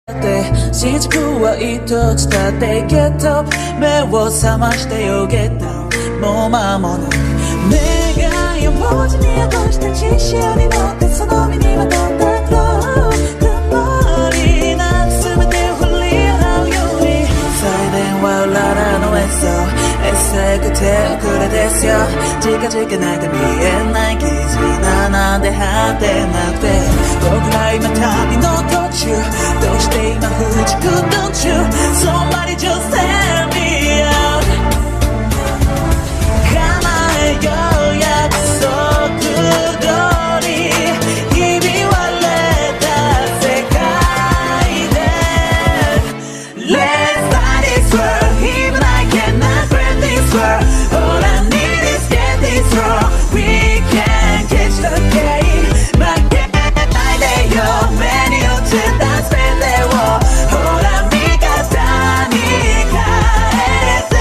しちくは一つだってけど目を覚ましてよゲットもう間もない願いを文字に起こした知識に乗ってその身にはどんだろう曇りな全てを振り払うように最電話をララのエッソエッセくて遅れですよ近々ないと見えない絆なんて果てなくて僕ら今旅の途中どうして今不時空 Don't you Somebody just tell me out 叶えよう約束通りひび割れた世界で Let's fly this world Even I cannot break this world All I need is get this wrong We can catch the game 負けないでよ目に落ちたスペンレをほら味方に変えて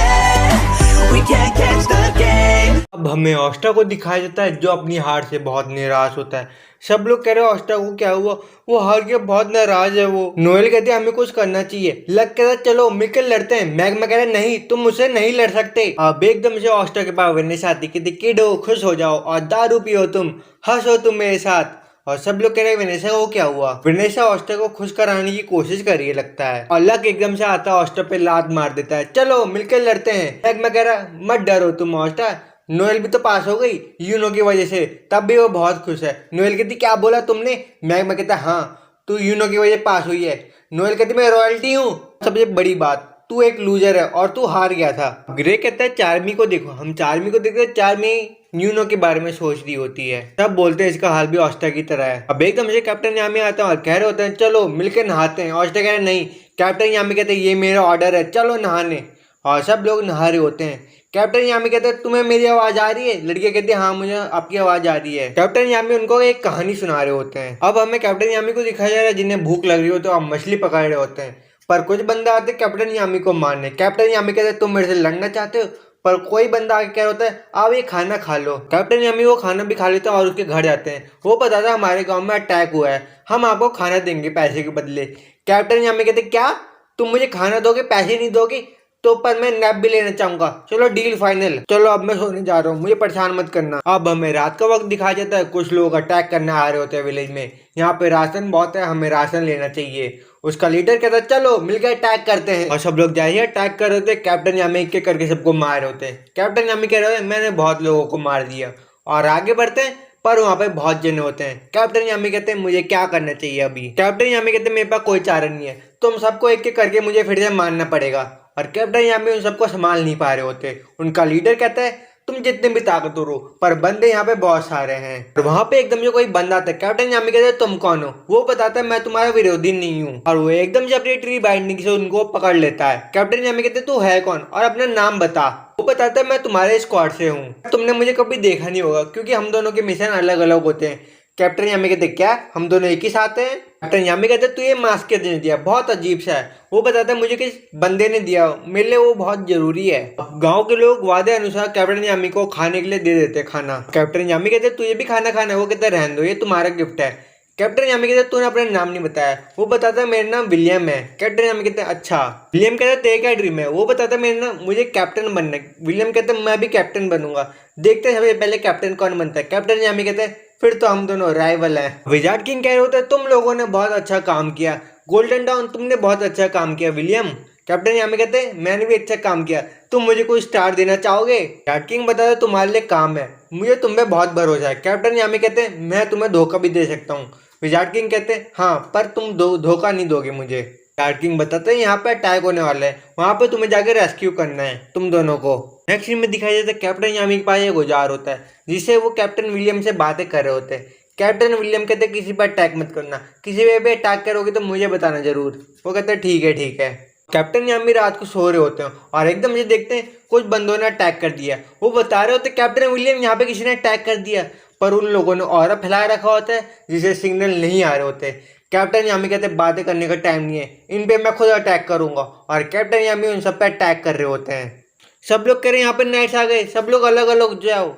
We can catch the game अब हमें ऑस्टा को दिखाया जाता है जो अपनी हार से बहुत निराश होता है। सब लोग कह रहे हैं ऑस्टा को क्या हुआ, वो हार के बहुत नाराज है। वो नोएल कहते हैं हमें कुछ करना चाहिए। लक कहता है चलो मिलकर लड़ते हैं। मैग्मा कह रहा है नहीं तुम मुझसे नहीं लड़ सकते। अब एकदम से ऑस्टा के पास वेनेसा आती कहती किडो खुश हो जाओ और दारू पियो तुम, हंसो तुम मेरे साथ। और सब लोग कह रहे हैं वेनेसा को क्या हुआ। वेनेसा ऑस्टा को खुश कराने की कोशिश कर रही है लगता है और लक एकदम से आता है ऑस्टा पे लात मार देता है चलो मिलकर लड़ते हैं। मैग्मा कह रहा मत डरो तुम ऑस्टा, नोएल भी तो पास हो गई यूनो की वजह से, तब भी वो बहुत खुश है। नोएल कहती क्या बोला तुमने। मैग्मा कहता हाँ तू यूनो की वजह से पास हुई है। नोएल कहती मैं रॉयल्टी हूँ। सबसे बड़ी बात तू एक लूजर है और तू हार गया था। ग्रे कहता है चार्मी को देखो। हम चार्मी को देखते हैं, चार्मी यूनो के बारे में सोच रही होती है। सब बोलते हैं इसका हाल भी ऑस्टा की तरह है। अब एकदम से कैप्टन यामी आता है और कह रहे होते हैं चलो मिलकर नहाते हैं। ऑस्टा कह रहे नहीं। कैप्टन यामी कहते हैं ये मेरा ऑर्डर है चलो नहाने। और सब लोग नहा रहे होते हैं। कैप्टन यामी कहते हैं तुम्हें मेरी आवाज आ रही है। लड़के कहते हैं हाँ मुझे आपकी आवाज आ रही है। कैप्टन यामी उनको एक कहानी सुना रहे होते हैं। अब हमें कैप्टन यामी को दिखाया जा रहा है जिन्हें भूख लग रही होती है और मछली पकड़ रहे होते हैं, पर कुछ बंदा आते हैं कैप्टन यामी को मारने। कैप्टन यामी कहते हैं तुम मेरे से लड़ना चाहते हो, पर कोई बंदा आके कह रहा होता है आप ये खाना खा लो। कैप्टन यामी वो खाना भी खा लेते हैं और उसके घर जाते हैं। वो बताता है हमारे गाँव में अटैक हुआ है, हम आपको खाना देंगे पैसे के बदले। कैप्टन यामी कहते क्या तुम मुझे खाना दोगे पैसे नहीं दोगे, तो पर मैं नैप भी लेना चाहूंगा। चलो डील फाइनल, चलो अब मैं सोने जा रहा हूँ, मुझे परेशान मत करना। अब हमें रात का वक्त दिखाया जाता है। कुछ लोग अटैक करने आ रहे होते हैं विलेज में। यहाँ पे राशन बहुत है, हमें राशन लेना चाहिए। उसका लीडर कहता है चलो मिलकर अटैक करते हैं और सब लोग जाइए अटैक कर रहे होते हैं। कैप्टन यामी एक करके सबको मार रहे होते हैं। कैप्टन यामी कह रहे हैं मैंने बहुत लोगों को मार दिया और आगे बढ़ते हैं, पर वहाँ पे बहुत जने होते हैं। कैप्टन यामी कहते हैं मुझे क्या करना चाहिए अभी। कैप्टन यामी कहते हैं मेरे पास कोई चारा नहीं है, तुम सबको एक करके मुझे फिर से मारना पड़ेगा। और कैप्टन यामी उन सबको संभाल नहीं पा रहे होते। उनका लीडर कहता है तुम जितने भी ताकतवर हो, पर बंदे यहाँ पे बहुत सारे हैं। और वहाँ पे एकदम से कोई बंदा आता है। कैप्टन यामी कहते हैं तुम कौन हो। वो बताता है मैं तुम्हारा विरोधी नहीं हूँ। और वो एकदम से अपनी ट्री बाइंडिंग से उनको पकड़ लेता है। कैप्टन यामी कहते तू है कौन और अपना नाम बता। वो बताता है मैं तुम्हारे स्क्वाड से हूँ, तुमने मुझे कभी देखा नहीं होगा क्योंकि हम दोनों के मिशन अलग अलग होते हैं। कैप्टन यामी कहते क्या हम दोनों एक ही साथ हैं। कैप्टन यामी कहते तू ये मास्क किसने दिया, बहुत अजीब सा है। वो बताता है मुझे किस बंदे ने दिया, मेरे लिए वो बहुत जरूरी है। गांव के लोग वादे अनुसार कैप्टन यामी को खाने के लिए दे देते खाना। कैप्टन यामी कहते तुझे भी खाना खाना है। वो कहते रहने दो ये तुम्हारा गिफ्ट है। कैप्टन यामी कहते तूने अपना नाम नहीं बताया। वो बताता है मेरा नाम विलियम है। कैप्टन यामी कहते हैं अच्छा। विलियम कहता है तेरा क्या ड्रीम है। वो बताता है मेरा नाम मुझे कैप्टन बनना है। विलियम कहते हैं मैं भी कैप्टन बनूंगा, देखते हैं सबसे पहले कैप्टन कौन बनता है। कैप्टन यामी कहते हैं फिर तो हम दोनों राइवल हैं। विजार्ड किंग कह रहे होते तुम लोगों ने बहुत अच्छा काम किया। गोल्डन डाउन तुमने बहुत अच्छा काम किया विलियम। कैप्टन यामी कहते हैं मैंने भी अच्छा काम किया, तुम मुझे कोई स्टार देना चाहोगे। विजार्ड किंग बताता तुम्हारे लिए काम है, मुझे तुम पे बहुत भरोसा है। कैप्टन यामी कहते हैं मैं तुम्हें धोखा भी दे सकता हूँ। विजार्ड किंग कहते हैं हाँ पर तुम धोखा नहीं दोगे मुझे। विजार्ड किंग बताते हैं यहाँ पे अटैक होने वाला है, वहाँ पे तुम्हें जाकर रेस्क्यू करना है तुम दोनों को। नेक्स्ट सीन में दिखाई देता है कैप्टन यामी के पास एक औजार होता है जिससे वो कैप्टन विलियम से बातें कर रहे होते हैं। कैप्टन विलियम कहते हैं किसी पर अटैक मत करना, किसी पे अटैक करोगे तो मुझे बताना जरूर। वो कहते हैं ठीक है ठीक है। कैप्टन यामी रात को सो रहे होते हैं और एकदम से देखते हैं कुछ बंदों ने अटैक कर दिया। वो बता रहे होते कैप्टन विलियम यहाँ पे किसी ने अटैक कर दिया, पर उन लोगों ने ऑरा फैलाया रखा होता है जिसे सिग्नल नहीं आ रहे होते। कैप्टन यामी कहते बातें करने का टाइम नहीं है, इन पे मैं खुद अटैक करूंगा। और कैप्टन यामी उन सब पे अटैक कर रहे होते हैं। सब लोग कह रहे हैं यहाँ पे नाइट्स आ गए, सब लोग अलग अलग जाओ।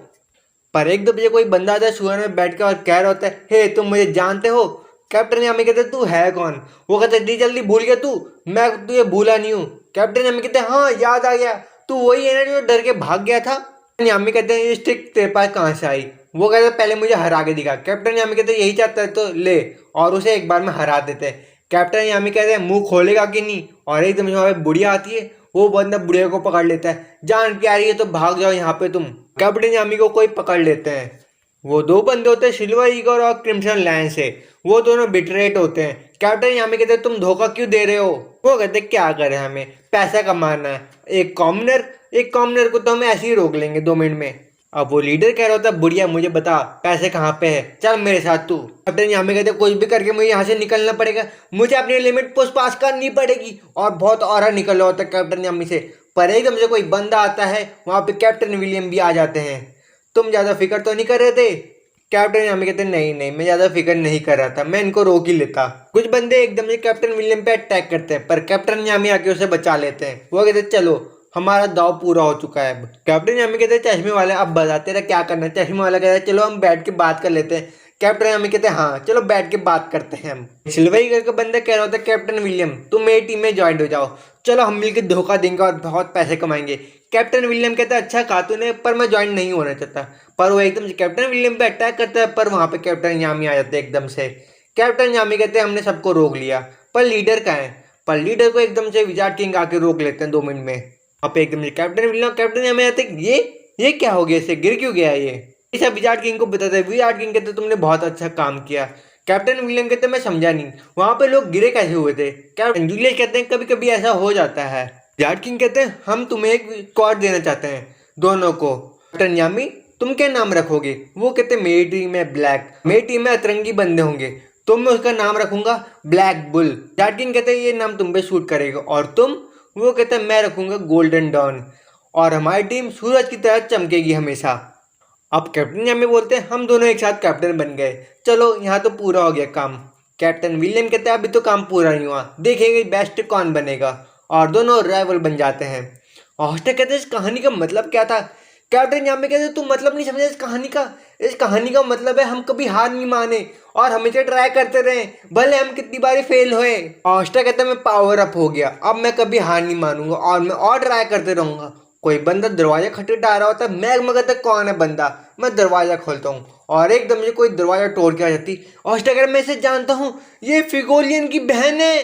पर एक दो बजे कोई बंदा आता है सुअर में बैठ के और कह रहा होता है हे तुम मुझे जानते हो, कैप्टन यामी कहते तू है कौन? वो कहते इतनी जल्दी भूल गया तू? मैं तुझे भूला नहीं हूँ। कैप्टन यामी कहते हाँ याद आ गया, तू वही है ना जो डर के भाग गया था। यामी कहते हैं ये स्टिक तेरे पास कहाँ से आई? वो कहते पहले मुझे हरा के दिखा। कैप्टन यामी कहते यही चाहता है तो ले, और उसे एक बार में हरा देते हैं। कैप्टन यामी कहते हैं मुंह खोलेगा कि नहीं, और एकदम से वहाँ पे बुढ़िया आती है, वो बंदा बुढ़िया को पकड़ लेता है। जान प्यारी है तो भाग जाओ यहाँ पे तुम। कैप्टन यामी को कोई पकड़ लेते हैं। वो दो बंदे होते हैं, सिल्वर ईगल और क्रिम्सन लायन से। वो दोनों बिटरेट होते हैं। कैप्टन यामी कहते तुम धोखा क्यों दे रहे हो? वो कहते क्या करें, हमें पैसा कमाना है। एक कॉमनर को तो हम ऐसे ही रोक लेंगे 2 मिनट में। अब वो लीडर कह रहा होता बुढ़िया मुझे बता पैसे कहाँ पे है, चल मेरे साथ तू। कैप्टन यामी कहते कुछ भी करके मुझे यहाँ से निकलना पड़ेगा, मुझे अपनी लिमिट पुश पास करनी पड़ेगी। और बहुत और निकल रहा होता है कैप्टन यामी से, पर एकदम से कोई बंदा आता है, वहाँ पे कैप्टन विलियम भी आ जाते हैं। तुम ज़्यादा फिक्र तो नहीं कर रहे थे? कैप्टन यामी कहते नहीं मैं ज़्यादा फिक्र नहीं कर रहा था, मैं इनको रोक ही लेता। कुछ बंदे एकदम से कैप्टन विलियम पे अटैक करते हैं, पर कैप्टन यामी आके उसे बचा लेते हैं। वो कहते चलो हमारा दाव पूरा हो चुका है। कैप्टन यामी कहते चश्मे वाले अब बता तेरा क्या करना है। चश्मे वाला कहता है चलो हम बैठ के बात कर लेते हैं। कैप्टन यामी कहते हैं हाँ चलो बैठ के बात करते हैं हम। सिल्वर ईगल का बंदा कह रहा होता है कैप्टन विलियम तुम मेरी टीम में ज्वाइन हो जाओ, चलो हम मिलकर धोखा देंगे और बहुत पैसे कमाएंगे। कैप्टन विलियम कहता है अच्छा कहा तूने, पर मैं ज्वाइन नहीं होना चाहता। पर वो एकदम से कैप्टन विलियम पे अटैक करता है, पर वहाँ पे कैप्टन यामी आ जाते हैं एकदम से। कैप्टन यामी कहते हैं हमने सबको रोक लिया, पर लीडर कहाँ है? पर लीडर को एकदम से विजार्ड किंग आके रोक लेते हैं 2 मिनट में। वहाँ पे एकदम से कैप्टन विलियम कैप्टन यामी आते हैं ये क्या हो गया, इसे गिर क्यों गया ये? इसे विजार्ड किंग को बताते हैं। विजार्ड किंग कहते तुमने बहुत अच्छा काम किया। कैप्टन विलियम कहते मैं समझा नहीं वहाँ पे लोग गिरे कैसे हुए थे। कैप्टन जूलियस कहते हैं कभी कभी ऐसा हो जाता है। विजार्ड किंग कहते हैं हम तुम्हें एक स्क्वाड देना चाहते हैं दोनों को। कैप्टन यामी तुम क्या नाम रखोगे? वो कहते मेरी टीम में ब्लैक, मेरी टीम में अतरंगी बंदे होंगे, तो मैं उसका नाम रखूंगा ब्लैक बुल। विजार्ड किंग कहते हैं ये नाम तुम पे शूट करेगा। और तुम? वो कहते हैं मैं रखूंगा गोल्डन डॉन, और हमारी टीम सूरज की तरह चमकेगी हमेशा। अब कैप्टन यामी बोलते हैं हम दोनों एक साथ कैप्टन बन गए, चलो यहाँ तो पूरा हो गया काम। कैप्टन विलियम कहते हैं अभी तो काम पूरा नहीं हुआ, देखेंगे बेस्ट कौन बनेगा। और दोनों राइवल बन जाते हैं। हॉस्टर कहते हैं इस कहानी का मतलब क्या था? कैप्टन यामी कहते हैं तू मतलब नहीं समझा इस कहानी का? इस कहानी का मतलब है हम कभी हार नहीं माने और हमेशा ट्राई करते रहे, भले हम कितनी बारी फेल हुए। हॉस्टर कहते हैं मैं पावर अप हो गया, अब मैं कभी हार नहीं मानूंगा और मैं और ट्राई करते रहूंगा। कोई बंदा दरवाजा खटखटा रहा होता है, मैं कहता कौन है बंदा, मैं दरवाजा खोलता हूँ और एकदम से कोई दरवाजा तोड़ के आ जाती। हॉस्टर कहता मैं इसे जानता हूँ, ये फिगोलियन की बहन है।